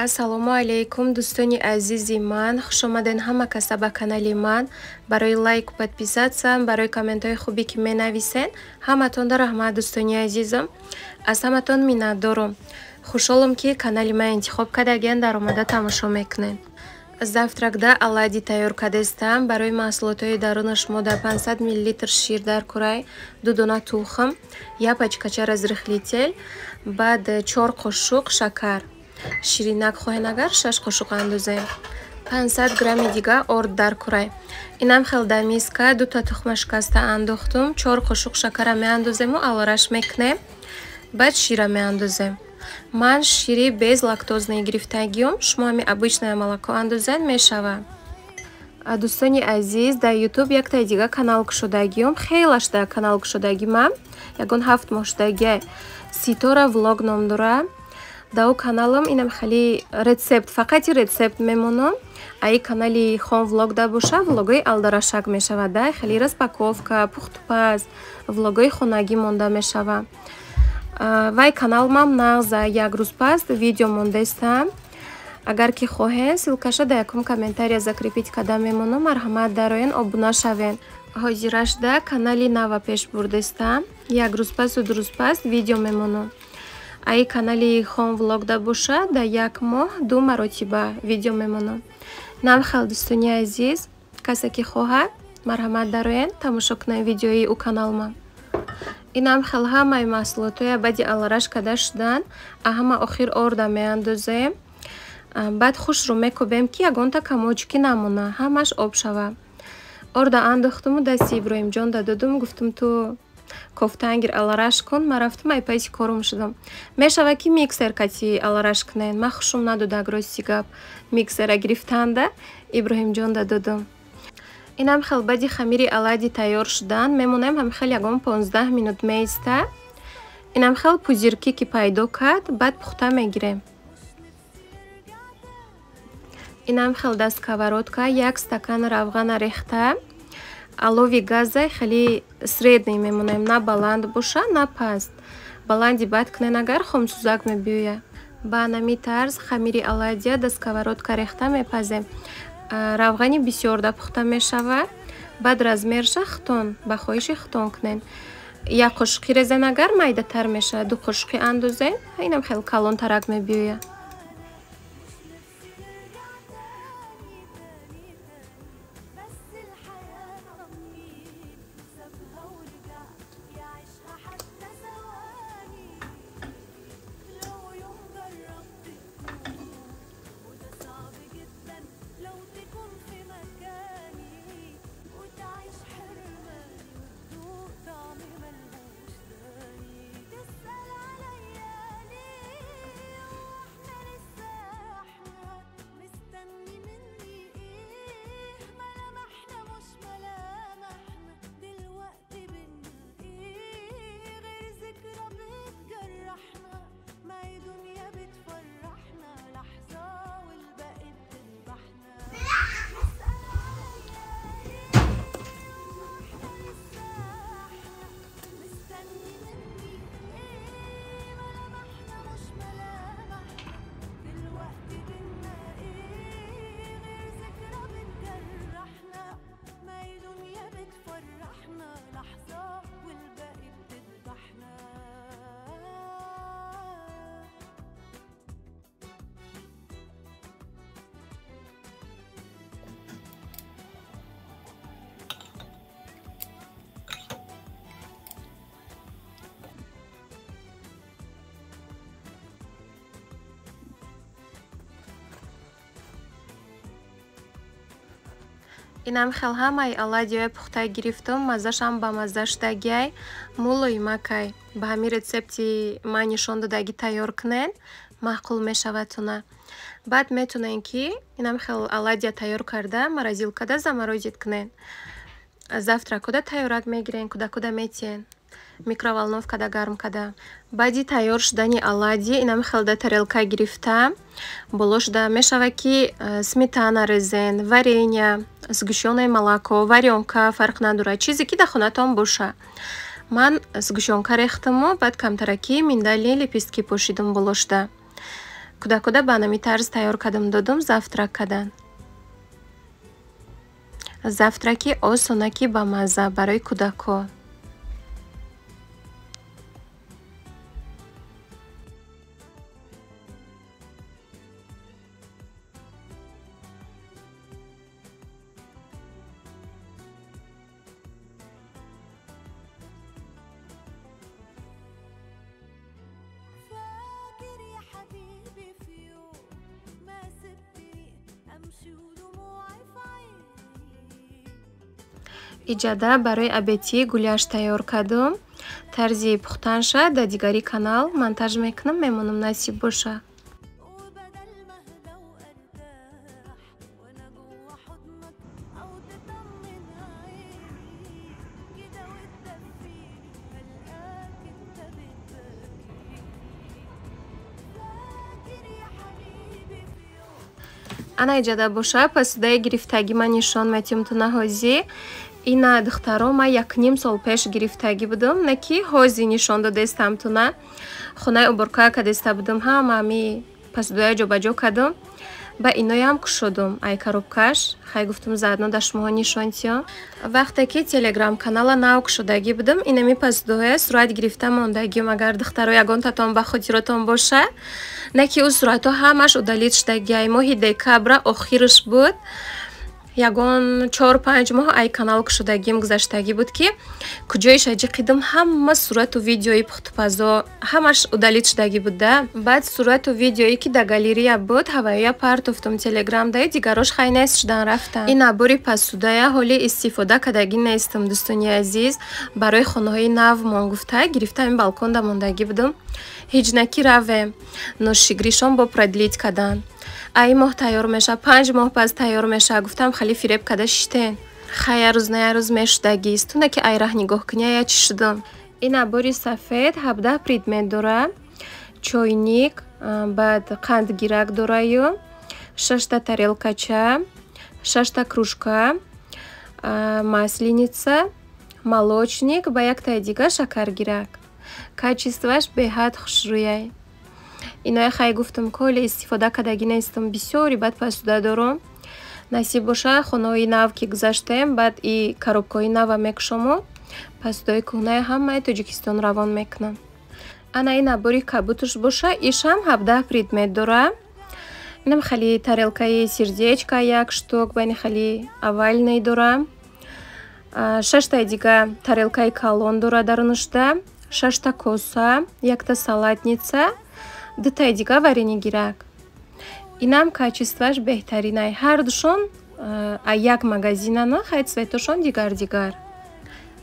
Ассалому алейкум дӯстони азизи ман, хушомаден ҳама каса ба канали ман. Барои лайку подписатсия, барои комментҳои хубе ки менависен, ҳаматонда раҳмат дӯстони азизам. Аз ҳаматон миннатдорам. Хушҳолам ки канали ман интихоб кардаген дар омада тамошо мекунед. Завтракда оладьи тайёр кардастам. Барои маҳсулотҳои дарунаш мода 500 мл шир дар курай, 2 дона тухм, 1 пачкача разрыхли тел, баъд 4 қошуқ шакар. Ширинак хоҳен агар 6 қошуқ андозем. 500 грамми дига орд дар курай. Инам хел дар миска 2 та тухма шикаста андохтум, 4 қошуқ шакара меандозему алараш мекунем, баъд шира меандозем. Ман шири без лактознаи гирифтагиём, шумо ҳами обычное молоко андозед мешавад. Дӯстони азиз, дар YouTube яктай дига канал кушодагиём, хелашда канал кушодагимам, ягон 7 моҳ шудагия. Ситора влог ном дора. Дар каналам инам хали рецепт, фақати рецепт мемонам. Аи канали хон влог да боша, влогои алдарашак мешавад, да хали распаковка, пухтупаз, влогои хонагӣ монда мешавад. Вай каналмам нағз за як рӯз пас видео мондастам. Агар ки хоҳед, силкаша дар якум комментария закрепить карда мемонам, марҳамат дароен обуна шавен. Ҳозирашда канали нава пеш бурдастам. Як рӯз пасу 2 рӯз пас видео мемонам. Аи канали хон влог да боша, да як моҳ 2 маротиба видео мемонам. Намхел дӯстони азиз, касе ки хоҳад, марҳамат дароен тамошо кунед видеои у каналма. Инам хел ҳамаи маҳсулотҳои баъди алараш карда шудан, ҳама охир орда меандозем. Баъд хушро мекобем ки ягонта камочки намона, ҳамаш об шава. Орда андохтуму дасти Иброҳимҷон да додум, гуфтум ту кофтангир алараш кун, ман рафтум ай пайси корум шудам. Мешава ки миксер кати алараш кунед. Ман хушум надодак рости гап. Миксера гирифтанда Иброҳимҷон да додум. Инам хел баъди хамири оладьи тайёр шудан, мемонем ҳам хел ягон 15 минут меиста. Инам хел пузирки ки пайдо кард, баъд пухта мегирем. Инам хел дар сковородка 1 стакан равғана рехта. Алови газа хели средний мемонем, на баланд боша, на паст. Баланди баъд кунен агар хомсӯзак мебиёяд. Ба нами тарз хамири оладья дар сковородка рехта мепазем. Равғани бисёр да пухта мешавад. Баъд размерша хитон, ба хоҳиши хитон кунен. 1 қошуқи резен агар майдатар мешавад, 2 қошуқи андозен, инам хел калонтарак мебиёяд. Инам хел ҳамаи оладьиҳои пухта гирифтум, маззашам ба мазза шудагиай, мулоимакай. Ба ҳамин рецепти ман нишон додаги тайёр кунед, маъқул мешавадтуна. Баъд метунен ки инам хел оладья тайёр карда, морозилкада заморозит кунед. Завтракода тайёрак мегирен, куда метиен. Микроволновкада гарм карда. Баъди тайёр шудани оладьи инам хел да тарелка гирифта. Болошда мешава ки сметана резен, варенья, сгущённое молоко, варёнка, фарқ надорад, чизе ки дар хонатон боша. Ман сгущёнка рехтаму, баъд камтараки миндали лепестки пошидам болошда. куда ба нами тарз тайёр кардам додум завтрак кардан. Завтраки осонаки ба мазза барои кӯдако. иҷада барои абетии гуляш тайёр кардум. Тарзи пухтанша дар дигари канал монтаж мекунам. Мемонам насиб боша. ана иҷада боша посудаи гирифтагӣ ман нишон метиҳум ту наҳозӣ. Ина духтаро ма 1.5 сол пеш гирифтагӣ будум, на ки ҳози нишон додестам туна. Хонаи уборка кадеста будум, ҳамаами посудоя ҷобаҷо кардум. Ба иноям кушодум ай коробкаш. Хай гуфтум заодно да шумоҳо нишонтиё. Вақте ки телеграм канала нав кушодагӣ будум, инами посудоя сурат гирифта мондагиам. Агар духтаро ягонтатон ба хотиротон боша, на ки ӯ суратҳо ҳамаш удалит шудагиай. Моҳи декабра охираш буд. Ягон 4-5 моҳ ай канал кушодагим гузаштагӣ буд ки куҷоиш аҷи қидам ҳама сурату видеои пухтупазо ҳамаш удалит шудагӣ буда. Баъд сурату видеое ки да галерея буд ҳаваия партофтум телеграмда, дигарош хай нест шудан рафтам. Ин набори посудая ҳоли истифода кардагӣ нестам. Дӯстони азиз, барои хонаҳои нав мон гуфта гирифта ин балконда мондагӣ будум. Ҳиҷнаки равем ношигришон бо продлит кардан. Ай моҳ тайёр меша, 5 моҳ пас тайёр меша. Гуфтам хали фиреб када шиштен. Хай ярӯз на ярӯз мешудагист. Туна ки ай раҳ нигоҳ кунӣ я чӣ шудам. Ин набори сафед 17 предмет дора. Чойник, баъд қандгирак дораю, 6 тарелкача, 6 кружка, масленица, молочник ба яктай дига шакаргирак. Качествоаш беҳад хушрӯяй. Иноя хай гуфтам коли истифода кардагӣ нестам. Бисёри баъд посуда дорум. Насиб боша хонаҳои нав ки гузаштем, баъд и коробкаҳои нава мекушому. Посудаи кӯҳнаи ҳамаи Тоҷикистон равон мекунам. Ана ин набори кабутуш боша, ишам 17 предмет дора. Инам хали тарелкаи сердечка 1 штук, байни хали овальный дора. 6 дига тарелкаи калон дора дарунушда. 6 коса, 1 салатница, 2 дига варенигирак. Инам качествоаш беҳтаринай. Ҳардушон як магазинана, хай цветошон дигар-дигар.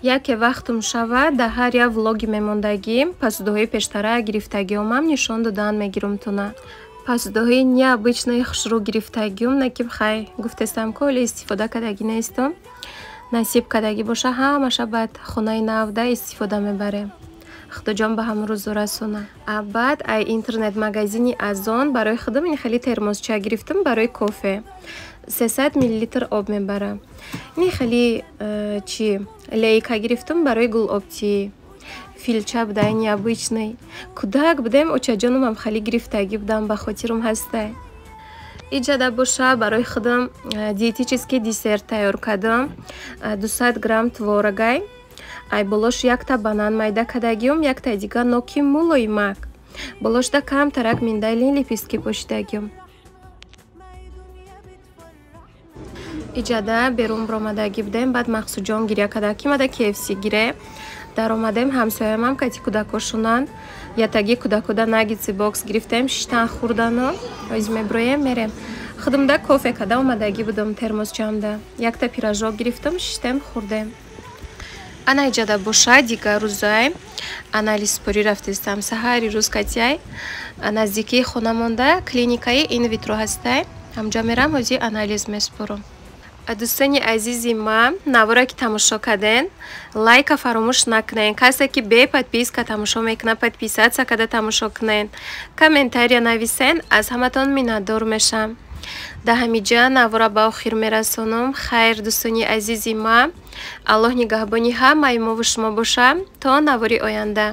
Яке вақтум шавад, да ҳар як влоги мемондагим посудаҳои пештара гирифтагиомам нишон додан мегирум туна. Посудаҳои необычнаи хушрӯ гирифтагиум, наким хай гуфтестам коли истифода кардагӣ нестам. Насиб кардагӣ боша ҳамаша баъд хонаи навда истифода мебарем. Худоҷон ба ҳама рӯзу расона. Баъд ай интернет магазини Азон барои худам ин хели термосча гирифтам барои кофе. 300 мл об мебарам. Ин хели чи лейка гирифтам барои гулобтӣ. Филча буда необычный. Кӯдак будем, очаҷонумам хели гирифтагӣ будам, ба хотирум ҳастай. Иҷада боша барои худам диетический десерт тайёр кардам. 200 грамм творогай. Ай болош 1 банан майда кардагиум, 1 дига ноки мулоимак. Болошда камтарак миндалин лепестки пошидагиум. иҷада берун бромадагӣ будем, баъд мақсуҷон гиря кардак кимада KFC гире. Дар омадем ҳамсоямам кати кӯдакошунан. Ятаги кӯдакода наггетси бокс гирифтем, 6 хурдану. Оз меброем мерем. Худумда кофе када омадагӣ будам термосчамда. 1 пирожок гирифтам, 6 хурдем. Ана иҷада боша дига рӯзай анализ спорӣ рафтестам. Саҳари рӯз катяй наздикии хона монда клиникаи инвитро ҳастай. Ҳамҷа мерам ҳози анализ меспорам. дӯстони азизи ман, навора ки тамошо карден, лайка фаромӯш накунен. Касе ки бе подписка тамошо мекуна, подписатсия карда тамошо кунен. Комментария нависен. Аз ҳаматон миннатдор мешам. Да ҳамиҷа навора ба охир мерасонам. Хайр дӯстони азизи ман. Аллоҳ нигаҳбони ҳамаи мо ва шумо боша то навори оянда.